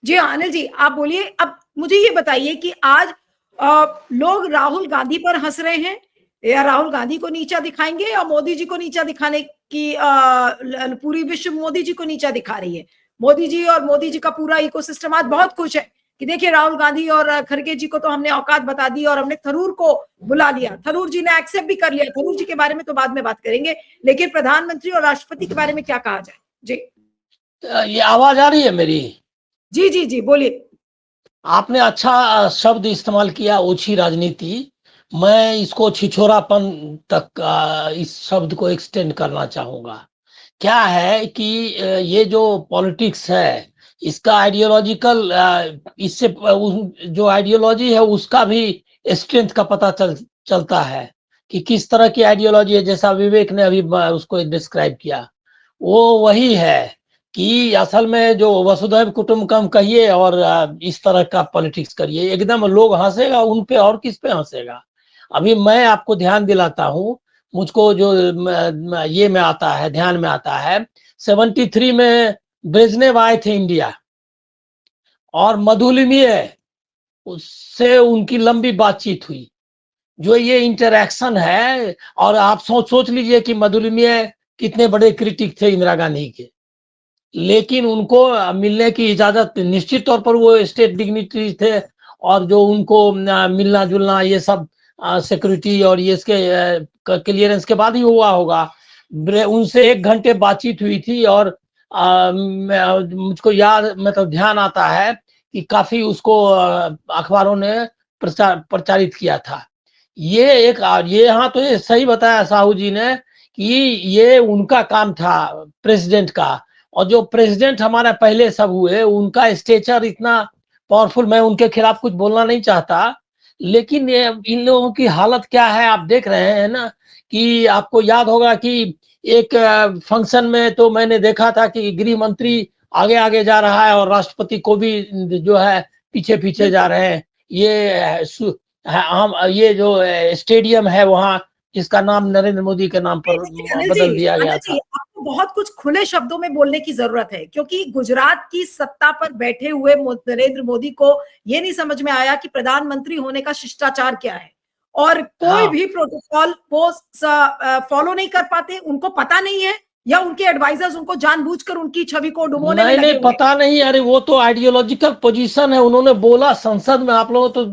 जी अनिल जी, आप बोलिए। अब मुझे ये बताइए कि आज लोग राहुल गांधी पर हंस रहे हैं, या राहुल गांधी को नीचा दिखाएंगे, या मोदी जी को नीचा दिखाने की पूरी विश्व मोदी जी को नीचा दिखा रही है। मोदी जी और मोदी जी का पूरा इकोसिस्टम आज बहुत खुश है कि देखिए राहुल गांधी और खड़गे जी को तो हमने औकात बता दी, और हमने थरूर को बुला लिया, थरूर जी ने एक्सेप्ट भी कर लिया। थरूर जी के बारे में तो बाद में बात करेंगे, लेकिन प्रधानमंत्री और राष्ट्रपति के बारे में क्या कहा जाए? जी ये आवाज आ रही है मेरी? जी जी जी बोलिए। आपने अच्छा शब्द इस्तेमाल किया, ओछी राजनीति। मैं इसको छिछोरापन तक इस शब्द को एक्सटेंड करना चाहूंगा। क्या है कि ये जो पॉलिटिक्स है, इसका आइडियोलॉजिकल, इससे जो आइडियोलॉजी है उसका भी स्ट्रेंथ का पता चलता है कि किस तरह की आइडियोलॉजी है। जैसा विवेक ने अभी उसको डिस्क्राइब किया, वो वही है कि असल में जो वसुधैव कुटुंबकम कहिए और इस तरह का पॉलिटिक्स करिए, एकदम लोग हंसेगा उन पे, और किस पे हंसेगा। अभी मैं आपको ध्यान दिलाता हूँ, मुझको जो ये में आता है, ध्यान में आता है, 73 में ब्रेजनेव आए थे इंडिया, और मधुलिमीय उससे उनकी लंबी बातचीत हुई। जो ये इंटरैक्शन है, और आप सोच लीजिए कि मधुलिमीय कितने बड़े क्रिटिक थे इंदिरा गांधी के, लेकिन उनको मिलने की इजाजत, निश्चित तौर पर वो स्टेट डिग्निटरी थे, और जो उनको मिलना जुलना ये सब सिक्योरिटी और ये इसके क्लियरेंस के बाद ही हुआ होगा। उनसे 1 घंटे बातचीत हुई थी, और मुझको याद, मतलब ध्यान आता है कि काफी उसको अखबारों ने प्रचारित किया था। ये एक, ये यहाँ तो ये सही बताया साहू जी ने कि ये उनका काम था प्रेसिडेंट का। और जो प्रेसिडेंट हमारे पहले सब हुए, उनका स्टेचर इतना पावरफुल, मैं उनके खिलाफ कुछ बोलना नहीं चाहता, लेकिन ये इन लोगों की हालत क्या है आप देख रहे हैं ना। कि आपको याद होगा कि एक फंक्शन में तो मैंने देखा था कि गृह मंत्री आगे आगे जा रहा है, और राष्ट्रपति को भी जो है पीछे पीछे जा रहे हैं। ये हम ये जो स्टेडियम है वहाँ, जिसका नाम नरेंद्र मोदी के नाम पर बदल दिया गया अनिल जी, था। आपको बहुत कुछ खुले शब्दों में बोलने की जरूरत है, क्योंकि गुजरात की सत्ता पर बैठे हुए नरेंद्र मोदी को ये नहीं समझ में आया कि प्रधानमंत्री होने का शिष्टाचार क्या है, और कोई हाँ, भी प्रोटोकॉल वो फॉलो नहीं कर पाते। उनको पता नहीं है, या उनके एडवाइजर्स उनको जानबूझकर उनकी छवि को डुबोने में नहीं नहीं लगे हुए पता नहीं, अरे वो तो आइडियोलॉजिकल पोजीशन है। उन्होंने बोला संसद में, आप लोग तो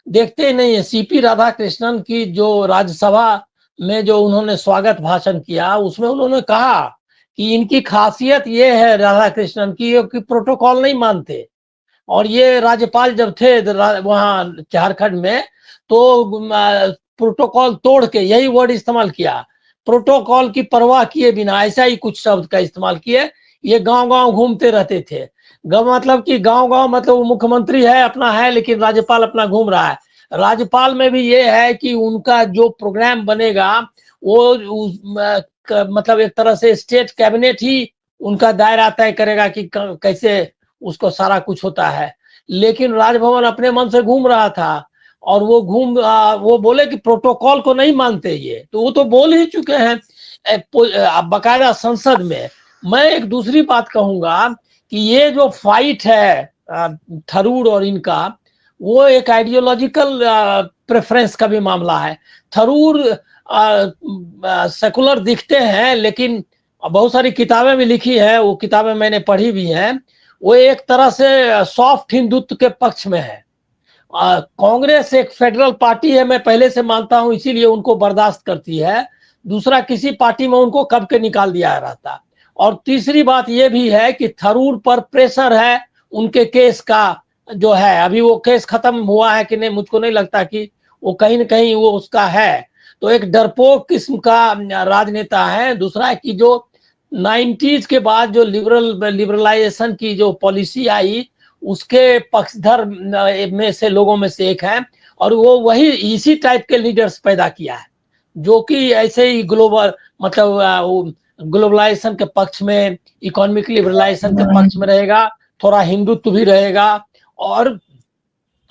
देखते ही नहीं है। सीपी राधाकृष्णन की जो राज्यसभा में जो उन्होंने स्वागत भाषण किया, उसमें उन्होंने कहा कि इनकी खासियत ये है राधाकृष्णन की, कि प्रोटोकॉल नहीं मानते। और ये राज्यपाल जब थे वहाँ झारखंड में, तो प्रोटोकॉल तोड़ के, यही वर्ड इस्तेमाल किया, प्रोटोकॉल की परवाह किए बिना, ऐसा ही कुछ शब्द का इस्तेमाल किए। ये गांव गांव घूमते रहते थे। मतलब कि गांव गांव, मतलब वो मुख्यमंत्री है अपना है, लेकिन राज्यपाल अपना घूम रहा है। राज्यपाल में भी ये है कि उनका जो प्रोग्राम बनेगा, वो मतलब एक तरह से स्टेट कैबिनेट ही उनका दायरा तय करेगा कि कैसे उसको सारा कुछ होता है। लेकिन राजभवन अपने मन से घूम रहा था, और वो वो बोले कि प्रोटोकॉल को नहीं मानते ये, तो वो तो बोल ही चुके हैं बकायदा संसद में। मैं एक दूसरी बात कहूंगा कि ये जो फाइट है थरूर और इनका, वो एक आइडियोलॉजिकल प्रेफरेंस का भी मामला है। थरूर सेकुलर दिखते हैं, लेकिन बहुत सारी किताबें भी लिखी है, वो किताबें मैंने पढ़ी भी हैं। वो एक तरह से सॉफ्ट हिंदुत्व के पक्ष में है। कांग्रेस एक फेडरल पार्टी है, मैं पहले से मानता हूं, इसीलिए उनको बर्दाश्त करती है। दूसरा, किसी पार्टी में उनको कब के निकाल दिया रहता। और तीसरी बात यह भी है कि थरूर पर प्रेशर है उनके केस का, जो है अभी वो केस खत्म हुआ है कि नहीं, मुझको नहीं लगता कि वो कहीं ना कहीं वो उसका है। तो एक डरपोक किस्म का राजनेता है। दूसरा कि जो 90s के बाद जो लिबरलाइजेशन की जो पॉलिसी आई, उसके पक्षधर में से लोगों में से एक है। और वो वही इसी टाइप के लीडर्स पैदा किया है, जो कि ऐसे ही ग्लोबल, मतलब ग्लोबलाइजेशन के पक्ष में, इकोनॉमिक लिबरलाइजेशन के पक्ष में रहेगा, थोड़ा हिंदुत्व भी रहेगा, और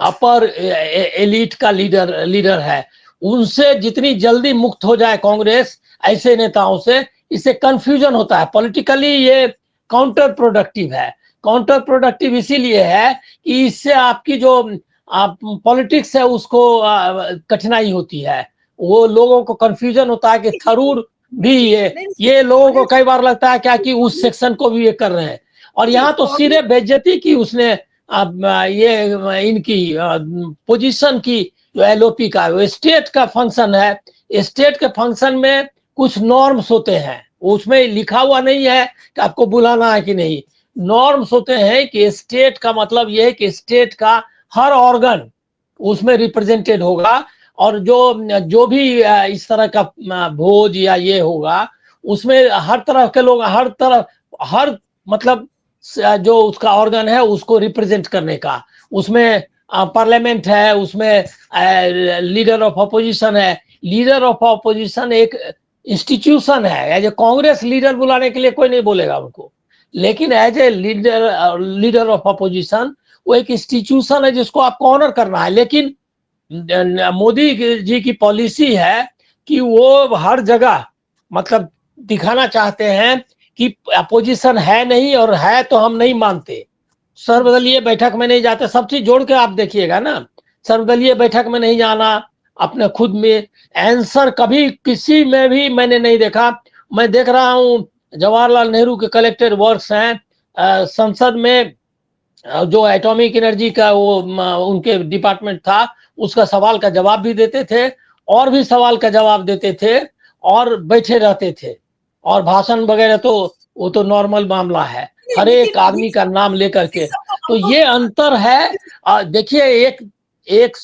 अपर एलिट का लीडर है। उनसे जितनी जल्दी मुक्त हो जाए कांग्रेस ऐसे नेताओं से, इससे कंफ्यूजन होता है पॉलिटिकली, ये काउंटर प्रोडक्टिव है। काउंटर प्रोडक्टिव इसीलिए है कि इससे आपकी जो आप पॉलिटिक्स है उसको कठिनाई होती है। वो लोगों को कंफ्यूजन होता है कि थरूर भी ये लोगों को कई बार लगता है क्या कि उस सेक्शन को भी ये कर रहे हैं। और यहाँ तो सीधे बेइज्जती की उसने ये इनकी पोजीशन की जो एलओपी का स्टेट का फंक्शन है। स्टेट के फंक्शन में कुछ नॉर्म्स होते हैं, उसमें लिखा हुआ नहीं है कि आपको बुलाना है कि नहीं। नॉर्म्स होते हैं कि स्टेट का मतलब यह है कि स्टेट का हर ऑर्गन उसमें रिप्रेजेंटेड होगा, और जो जो भी इस तरह का भोज या ये होगा उसमें हर तरह के लोग, हर तरह, हर मतलब जो उसका ऑर्गन है उसको रिप्रेजेंट करने का। उसमें पार्लियामेंट है, उसमें लीडर ऑफ अपोजिशन है। लीडर ऑफ अपोजिशन एक इंस्टीट्यूशन है। एज ए कांग्रेस लीडर बुलाने के लिए कोई नहीं बोलेगा उनको, लेकिन as a leader of opposition वो एक इंस्टीट्यूशन है जिसको आपको ऑनर करना है। लेकिन मोदी जी की पॉलिसी है कि वो हर जगह मतलब दिखाना चाहते हैं कि अपोजिशन है नहीं, और है तो हम नहीं मानते। सर्वदलीय बैठक में नहीं जाते, सब चीज जोड़ के आप देखिएगा ना। सर्वदलीय बैठक में नहीं जाना, अपने खुद में आंसर कभी किसी में भी मैंने नहीं देखा। मैं देख रहा हूं जवाहरलाल नेहरू के कलेक्टेड वर्क्स हैं संसद में, जो एटॉमिक एनर्जी का वो उनके डिपार्टमेंट था, उसका सवाल का जवाब भी देते थे और भी सवाल का जवाब देते थे और बैठे रहते थे। और भाषण वगैरह तो वो तो नॉर्मल मामला है, हर एक आदमी का नाम लेकर के। तो ये अंतर है। देखिए एक एक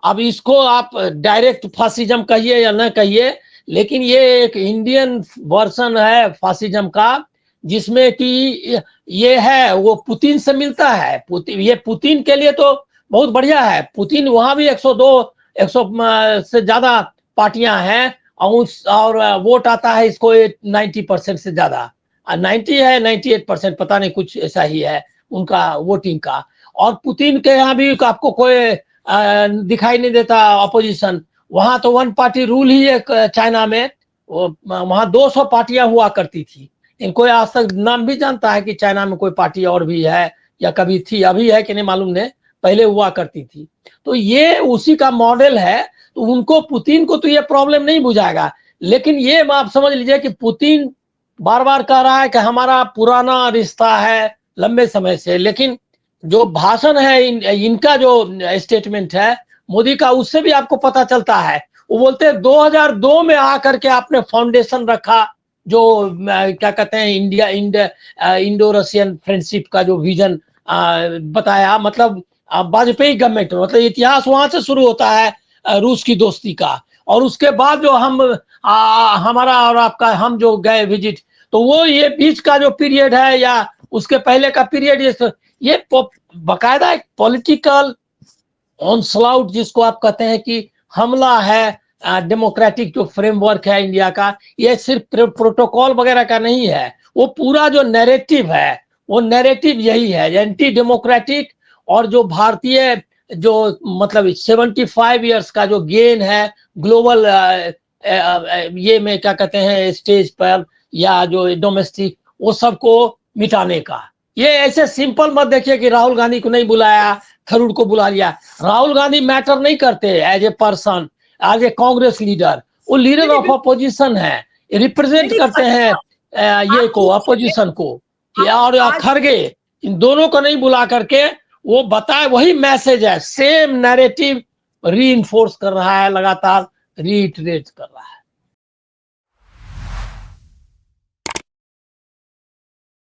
अब इसको आप डायरेक्ट फासिज्म कहिए या ना कहिए, लेकिन ये एक इंडियन वर्जन है फासिज्म का, जिसमें कि ये है वो पुतिन से मिलता है। पुतिन, ये पुतिन के लिए तो बहुत बढ़िया है। पुतिन वहां भी 102 100 से ज्यादा पार्टियां हैं और वोट आता है इसको 90% से ज्यादा, 90 है 98% पता नहीं, कुछ ऐसा ही है उनका वोटिंग का। और पुतिन के यहाँ भी आपको कोई दिखाई नहीं देता अपोजिशन। वहां तो वन पार्टी रूल ही है चाइना में। वहां 200 पार्टियां हुआ करती थी। इनको आज तक नाम भी जानता है कि चाइना में कोई पार्टी और भी है या कभी थी, अभी है कि नहीं मालूम नहीं, पहले हुआ करती थी। तो ये उसी का मॉडल है। तो उनको, पुतिन को तो ये प्रॉब्लम नहीं बुझाएगा। लेकिन ये आप समझ लीजिए कि पुतिन बार बार कह रहा है कि हमारा पुराना रिश्ता है लंबे समय से, लेकिन जो भाषण है इनका जो स्टेटमेंट है मोदी का, उससे भी आपको पता चलता है। वो बोलते हैं 2002 में आकर के आपने फाउंडेशन रखा, जो क्या कहते हैं इंडो रशियन फ्रेंडशिप का जो विजन बताया। मतलब वाजपेयी गवर्नमेंट, मतलब इतिहास वहां से शुरू होता है रूस की दोस्ती का। और उसके बाद जो हमारा और आपका हम जो गए विजिट, तो वो ये बीच का जो पीरियड है या उसके पहले का पीरियड, ये बकायदा एक पॉलिटिकल ऑनस्लाउट जिसको आप कहते हैं कि हमला है डेमोक्रेटिक जो फ्रेमवर्क है इंडिया का। ये सिर्फ प्रोटोकॉल वगैरह का नहीं है, वो पूरा जो नैरेटिव है वो नैरेटिव यही है, एंटी डेमोक्रेटिक। और जो भारतीय जो मतलब 75 ईयर्स का जो गेन है ग्लोबल ये में क्या कहते हैं स्टेज पर या जो डोमेस्टिक, वो सबको मिटाने का। ये ऐसे सिंपल मत देखिए कि राहुल गांधी को नहीं बुलाया, थरूर को बुला लिया। राहुल गांधी मैटर नहीं करते as a person, as a Congress leader. वो लीडर ऑफ अपोजिशन है, रिप्रेजेंट करते हैं ये को, अपोजिशन को। और खड़गे, इन दोनों को नहीं बुला करके वो बताए, वही मैसेज है, सेम नैरेटिव री इन्फोर्स कर रहा है, लगातार रीइटरेट कर रहा है।